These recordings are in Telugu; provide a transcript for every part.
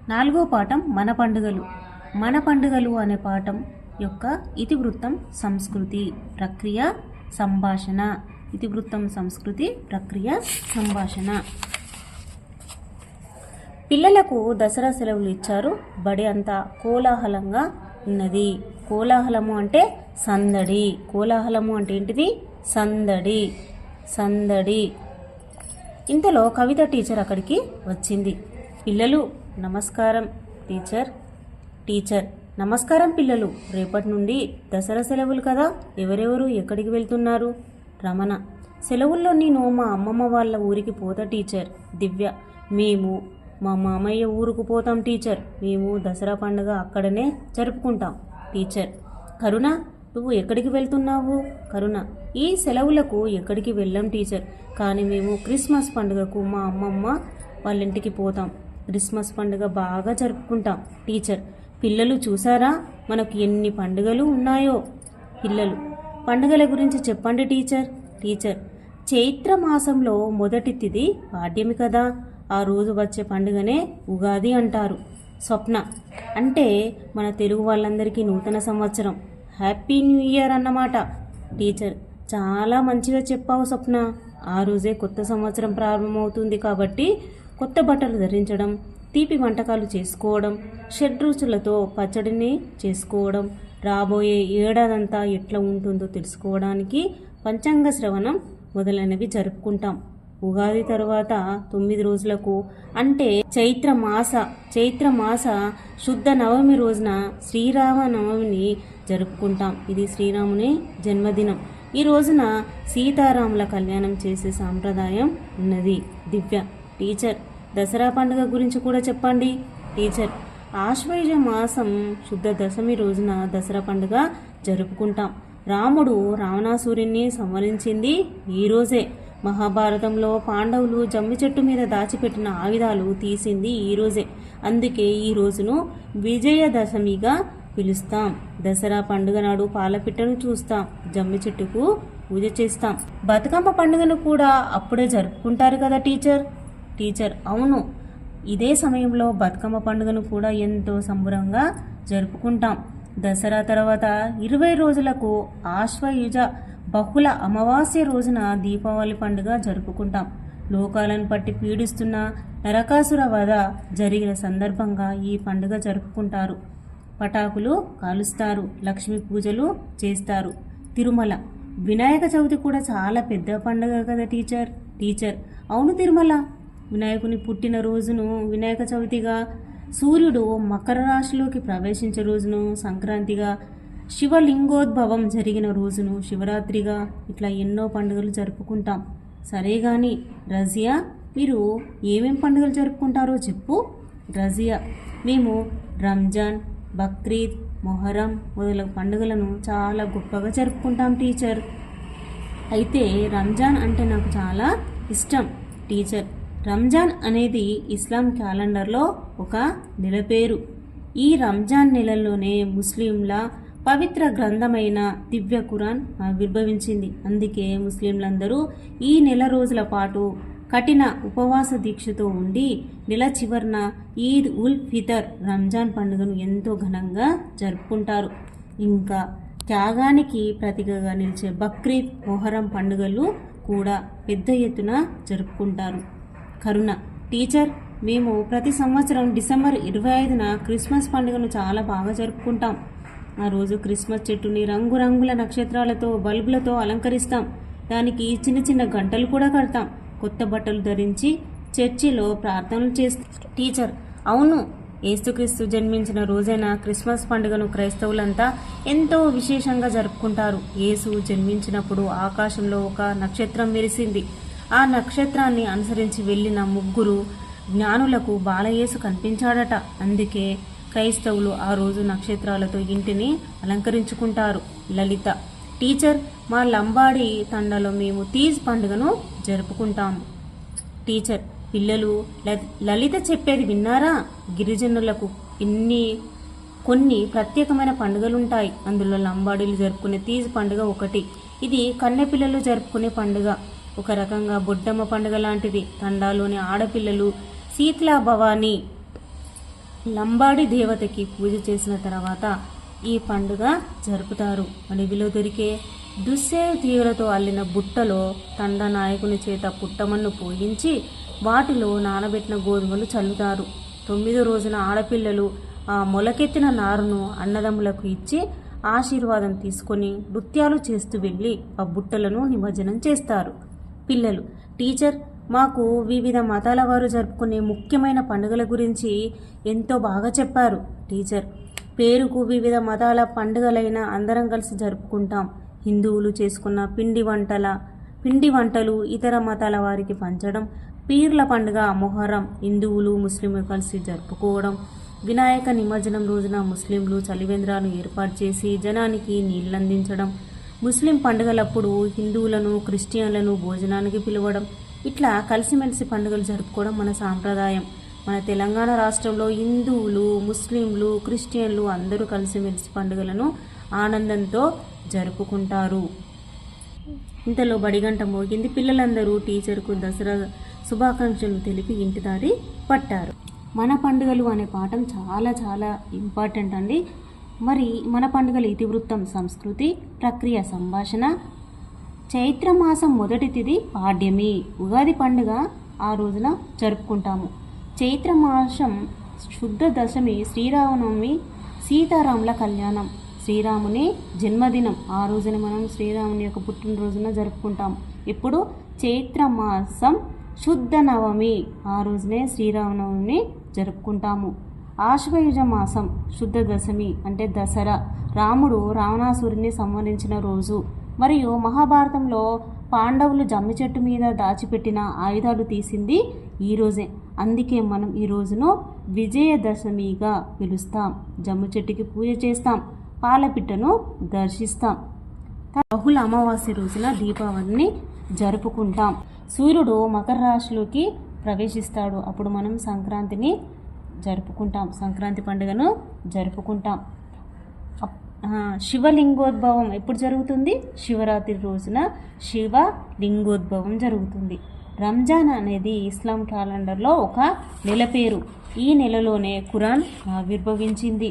నాలుగో పాఠం మన పండుగలు. మన పండుగలు అనే పాఠం యొక్క ఇతివృత్తం సంస్కృతి ప్రక్రియ సంభాషణ. ఇతివృత్తం సంస్కృతి ప్రక్రియ సంభాషణ. పిల్లలకు దసరా సెలవులు ఇచ్చారు. బడి అంతా కోలాహలంగా ఉన్నది. కోలాహలము అంటే సందడి. కోలాహలము అంటే ఏంటిది? సందడి. సందడి. ఇంతలో కవిత టీచర్ అక్కడికి వచ్చింది. పిల్లలు నమస్కారం. టీచర్ నమస్కారం పిల్లలు. రేపటి నుండి దసరా సెలవులు కదా, ఎవరెవరు ఎక్కడికి వెళ్తున్నారు? రమణ: సెలవుల్లో నేను మా అమ్మమ్మ వాళ్ళ ఊరికి పోతా టీచర్. దివ్య: మేము మా మామయ్య ఊరుకు పోతాం టీచర్. మేము దసరా పండుగ అక్కడనే జరుపుకుంటాం టీచర్. కరుణ: నువ్వు ఎక్కడికి వెళ్తున్నావు? కరుణ: ఈ సెలవులకు ఎక్కడికి వెళ్ళాం టీచర్, కానీ మేము క్రిస్మస్ పండుగకు మా అమ్మమ్మ వాళ్ళ ఇంటికి పోతాం. క్రిస్మస్ పండుగ బాగా జరుపుకుంటాం టీచర్. పిల్లలు చూసారా మనకు ఎన్ని పండుగలు ఉన్నాయో? పిల్లలు: పండుగల గురించి చెప్పండి టీచర్. టీచర్: చైత్ర మాసంలో మొదటి తిథి పాడ్యమి కదా, ఆ రోజు వచ్చే పండుగనే ఉగాది అంటారు. స్వప్న: అంటే మన తెలుగు వాళ్ళందరికీ నూతన సంవత్సరం, హ్యాపీ న్యూ ఇయర్ అన్నమాట. టీచర్: చాలా మంచిగా చెప్పావు స్వప్న. ఆ రోజే కొత్త సంవత్సరం ప్రారంభమవుతుంది కాబట్టి కొత్త బట్టలు ధరించడం, తీపి వంటకాలు చేసుకోవడం, షడ్రుచులతో పచ్చడిని చేసుకోవడం, రాబోయే ఏడాదంతా ఎట్లా ఉంటుందో తెలుసుకోవడానికి పంచాంగ శ్రవణం మొదలైనవి జరుపుకుంటాం. ఉగాది తరువాత 9 రోజులకు అంటే చైత్ర మాస శుద్ధ నవమి రోజున శ్రీరామ నవమిని జరుపుకుంటాం. ఇది శ్రీరాముని జన్మదినం. ఈ రోజున సీతారాముల కళ్యాణం చేసే సాంప్రదాయం ఉన్నది. దివ్య: టీచర్ దసరా పండుగ గురించి కూడా చెప్పండి. టీచర్: ఆశ్వయుజ మాసం శుద్ధ దశమి రోజున దసరా పండుగ జరుపుకుంటాం. రాముడు రావణాసురుణ్ణి సంహరించింది ఈ రోజే. మహాభారతంలో పాండవులు జమ్మి చెట్టు మీద దాచిపెట్టిన ఆయుధాలు తీసింది ఈ రోజే. అందుకే ఈ రోజును విజయదశమిగా పిలుస్తాం. దసరా పండుగ నాడు పాలపిట్టను చూస్తాం, జమ్మి చెట్టుకు పూజ చేస్తాం. బతుకమ్మ పండుగను కూడా అప్పుడే జరుపుకుంటారు కదా టీచర్. టీచర్: అవును, ఇదే సమయంలో బతుకమ్మ పండుగను కూడా ఎంతో సంబరంగా జరుపుకుంటాం. దసరా తర్వాత 20 రోజులకు ఆశ్వయుజ బహుళ అమావాస్య రోజున దీపావళి పండుగ జరుపుకుంటాం. లోకాలను పట్టి పీడిస్తున్న నరకాసుర వధ జరిగిన సందర్భంగా ఈ పండుగ జరుపుకుంటారు. పటాకులు కాలుస్తారు, లక్ష్మీ పూజలు చేస్తారు. తిరుమల: వినాయక చవితి కూడా చాలా పెద్ద పండుగ కదా టీచర్. టీచర్: అవును తిరుమల, వినాయకుని పుట్టిన రోజును వినాయక చవితిగా, సూర్యుడు మకర రాశిలోకి ప్రవేశించే రోజును సంక్రాంతిగా, శివలింగోద్భవం జరిగిన రోజును శివరాత్రిగా, ఇట్లా ఎన్నో పండుగలు జరుపుకుంటాం. సరే గాని రజియా, మీరు ఏమేం పండుగలు జరుపుకుంటారో చెప్పు. రజియా: మేము రంజాన్, బక్రీద్, మొహరం మొదలగు పండుగలను చాలా గొప్పగా జరుపుకుంటాం టీచర్. అయితే రంజాన్ అంటే నాకు చాలా ఇష్టం టీచర్. రంజాన్ అనేది ఇస్లాం క్యాలెండర్లో ఒక నెల పేరు. ఈ రంజాన్ నెలలోనే ముస్లింల పవిత్ర గ్రంథమైన దివ్య ఖురాన్ ఆవిర్భవించింది. అందుకే ముస్లింలందరూ ఈ నెల రోజుల పాటు కఠిన ఉపవాస దీక్షతో ఉండి నెల చివరన ఈద్ ఉల్ ఫితర్ రంజాన్ పండుగను ఎంతో ఘనంగా జరుపుకుంటారు. ఇంకా త్యాగానికి ప్రతీకగా నిలిచే బక్రీద్, మొహరం పండుగలు కూడా పెద్ద ఎత్తున జరుపుకుంటారు. కరుణ: టీచర్, మేము ప్రతి సంవత్సరం డిసెంబర్ 25న క్రిస్మస్ పండుగను చాలా బాగా జరుపుకుంటాం. ఆ రోజు క్రిస్మస్ చెట్టుని రంగురంగుల నక్షత్రాలతో, బల్బులతో అలంకరిస్తాం. దానికి చిన్న చిన్న గంటలు కూడా కడతాం. కొత్త బట్టలు ధరించి చర్చిలో ప్రార్థనలు చేస్తాం. టీచర్: అవును, యేసుక్రీస్తు జన్మించిన రోజైన క్రిస్మస్ పండుగను క్రైస్తవులంతా ఎంతో విశేషంగా జరుపుకుంటారు. యేసు జన్మించినప్పుడు ఆకాశంలో ఒక నక్షత్రం మెరిసింది. ఆ నక్షత్రాన్ని అనుసరించి వెళ్ళిన 3 జ్ఞానులకు బాలయేసు కనిపించాడట. అందుకే క్రైస్తవులు ఆ రోజు నక్షత్రాలతో ఇంటిని అలంకరించుకుంటారు. లలిత: టీచర్, మా లంబాడి తండలో మేము తీజ్ పండుగను జరుపుకుంటాము. టీచర్: పిల్లలు లలిత చెప్పేది విన్నారా? గిరిజనులకు కొన్ని ప్రత్యేకమైన పండుగలుంటాయి. అందులో లంబాడీలు జరుపుకునే తీజ్ పండుగ ఒకటి. ఇది కన్నెపిల్లలు జరుపుకునే పండుగ. ఒక రకంగా బొడ్డమ్మ పండుగ లాంటిది. తండాలోని ఆడపిల్లలు శీతలా భవాని లంబాడి దేవతకి పూజ చేసిన తర్వాత ఈ పండుగ జరుపుతారు. అడవిలో దొరికే దుస్సేరు తీగలతో అల్లిన బుట్టలో తండ నాయకుని చేత పుట్టమన్ను పోయించి వాటిలో నానబెట్టిన గోధుమలు చల్లుతారు. 9వ రోజున ఆడపిల్లలు ఆ మొలకెత్తిన నారును అన్నదమ్ములకు ఇచ్చి ఆశీర్వాదం తీసుకొని నృత్యాలు చేస్తూ వెళ్ళి ఆ బుట్టలను నిమజ్జనం చేస్తారు. పిల్లలు, టీచర్ మాకు వివిధ మతాల వారు జరుపుకునే ముఖ్యమైన పండుగల గురించి ఎంతో బాగా చెప్పారు. టీచర్, పేరుకు వివిధ మతాల పండుగలైన అందరం కలిసి జరుపుకుంటాం. హిందువులు చేసుకున్న పిండి వంటలు ఇతర మతాల వారికి పంచడం, పీర్ల పండుగ మొహర్రం హిందువులు ముస్లింలు కలిసి జరుపుకోవడం, వినాయక నిమజ్జనం రోజున ముస్లింలు చలివేంద్రాలు ఏర్పాటు చేసి జనానికి నీళ్లందించడం, ముస్లిం పండుగలప్పుడు హిందువులను క్రిస్టియన్లను భోజనానికి పిలవడం, ఇట్లా కలిసిమెలిసి పండుగలు జరుపుకోవడం మన సాంప్రదాయం. మన తెలంగాణ రాష్ట్రంలో హిందువులు ముస్లింలు క్రిస్టియన్లు అందరూ కలిసిమెలిసి పండుగలను ఆనందంతో జరుపుకుంటారు. ఇంతలో బడిగంట మోగింది. పిల్లలందరూ టీచర్కు దసరా శుభాకాంక్షలు తెలిపి ఇంటి దారి పట్టారు. మన పండుగలు అనే పాఠం చాలా చాలా ఇంపార్టెంట్ అండి. మరి మన పండుగల ఇతివృత్తం సంస్కృతి, ప్రక్రియ సంభాషణ. చైత్రమాసం మొదటి తిథి పాడ్యమి, ఉగాది పండుగ ఆ రోజున జరుపుకుంటాము. చైత్రమాసం శుద్ధ దశమి శ్రీరామనవమి, సీతారాముల కళ్యాణం, శ్రీరాముని జన్మదినం. ఆ రోజున మనం శ్రీరాముని యొక్క పుట్టినరోజున జరుపుకుంటాం. ఇప్పుడు చైత్రమాసం శుద్ధ నవమి, ఆ రోజునే శ్రీరామనవమిని జరుపుకుంటాము. ఆశ్వయుజ మాసం శుద్ధ దశమి అంటే దసరా, రాముడు రావణాసురుని సంహరించిన రోజు. మరియు మహాభారతంలో పాండవులు జమ్మి చెట్టు మీద దాచిపెట్టిన ఆయుధాలు తీసింది ఈ రోజే. అందుకే మనం ఈ రోజును విజయదశమిగా పిలుస్తాం. జమ్మి చెట్టుకి పూజ చేస్తాం, పాలపిట్టను దర్శిస్తాం. బహుళ అమావాస్య రోజున దీపావళిని జరుపుకుంటాం. సూర్యుడు మకర రాశిలోకి ప్రవేశిస్తాడు. అప్పుడు మనం సంక్రాంతిని జరుపుకుంటాం, సంక్రాంతి పండుగను జరుపుకుంటాం. శివలింగోద్భవం ఎప్పుడు జరుగుతుంది? శివరాత్రి రోజున శివలింగోద్భవం జరుగుతుంది. రంజాన్ అనేది ఇస్లాం క్యాలెండర్లో ఒక నెల పేరు. ఈ నెలలోనే ఖురాన్ ఆవిర్భవించింది.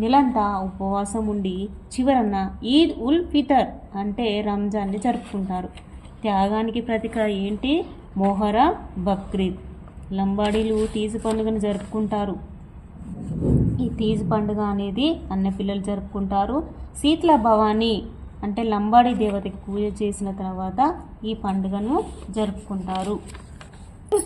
నెలంతా ఉపవాసం ఉండి చివరన ఈద్ ఉల్ ఫితర్ అంటే రంజాన్ని జరుపుకుంటారు. త్యాగానికి ప్రతీక ఏంటి? మొహర్రం, బక్రీద్. లంబాడీలు తీజు పండుగను జరుపుకుంటారు. ఈ తీజు పండుగ అనేది అన్నపిల్లలు జరుపుకుంటారు. శీతల భవాని అంటే లంబాడీ దేవతకి పూజ చేసిన తర్వాత ఈ పండుగను జరుపుకుంటారు.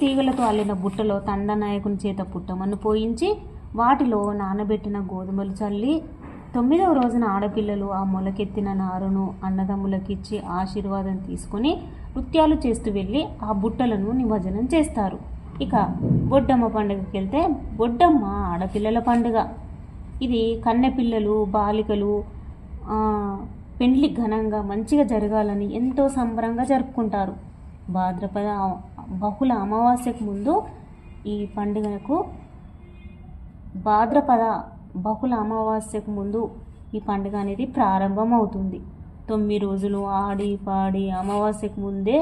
తీగలతో అల్లిన బుట్టలో తండ నాయకుని చేత పుట్టమన్ను పోయించి వాటిలో నానబెట్టిన గోధుమలు చల్లి 9వ రోజున ఆడపిల్లలు ఆ మొలకెత్తిన నారును అన్నదమ్ములకిచ్చి ఆశీర్వాదం తీసుకొని నృత్యాలు చేస్తూ వెళ్ళి ఆ బుట్టలను నిమజ్జనం చేస్తారు. ఇక బొడ్డమ్మ పండుగకి వెళ్తే బొడ్డమ్మ ఆడపిల్లల పండుగ. ఇది కన్నెపిల్లలు బాలికలు పెండ్లి ఘనంగా మంచిగా జరగాలని ఎంతో సంబరంగా జరుపుకుంటారు. భాద్రపద బహుళ అమావాస్యకు ముందు ఈ పండుగకు భాద్రపద బహుళ అమావాస్యకు ముందు ఈ పండుగ అనేది ప్రారంభం అవుతుంది. 9 రోజులు ఆడి పాడి అమావాస్యకు ముందే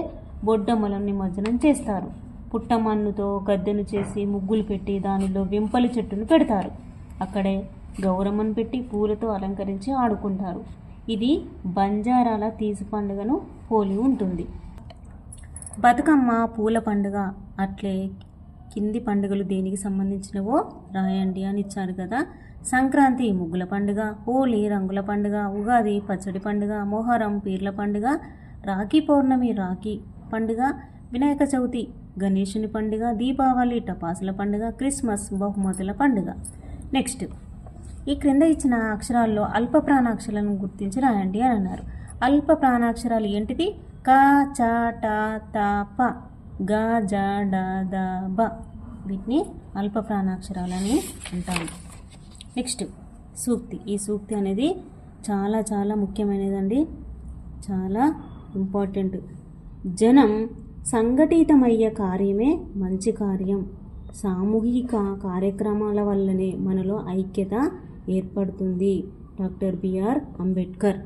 బొడ్డమ్మలను నిమజ్జనం చేస్తారు. పుట్టమన్నుతో గద్దెను చేసి ముగ్గులు పెట్టి దానిలో వెంపలి చెట్టును పెడతారు. అక్కడే గౌరమ్మను పెట్టి పూలతో అలంకరించి ఆడుకుంటారు. ఇది బంజారాల తీజు పండుగను పోలి ఉంటుంది. బతుకమ్మ పూల పండుగ. అట్లే కింది పండుగలు దేనికి సంబంధించినవో రాయండి అని ఇచ్చారు కదా. సంక్రాంతి ముగ్గుల పండుగ, హోలీ రంగుల పండుగ, ఉగాది పచ్చడి పండుగ, మొహర్రం పీర్ల పండుగ, రాఖీ పౌర్ణమి రాఖీ పండుగ, వినాయక చవితి గణేశుని పండుగ, దీపావళి టపాసుల పండుగ, క్రిస్మస్ బహుమతుల పండుగ. నెక్స్ట్, ఈ క్రింద ఇచ్చిన అక్షరాల్లో అల్ప ప్రాణాక్షరాలను గుర్తించి రాయండి అని అన్నారు. అల్ప ప్రాణాక్షరాలు ఏంటిది? క, చ, ట, త, ప, గ, జ, డ, ద, బ. వీటిని అల్ప ప్రాణాక్షరాలని అంటారు. నెక్స్ట్ సూక్తి. ఈ సూక్తి అనేది చాలా చాలా ముఖ్యమైనదండి, చాలా ఇంపార్టెంట్. జనం సంఘటితమయ్యే కార్యమే మంచి కార్యం. సామూహిక కార్యక్రమాల వల్లనే మనలో ఐక్యత ఏర్పడుతుంది. Doctor B R Ambedkar.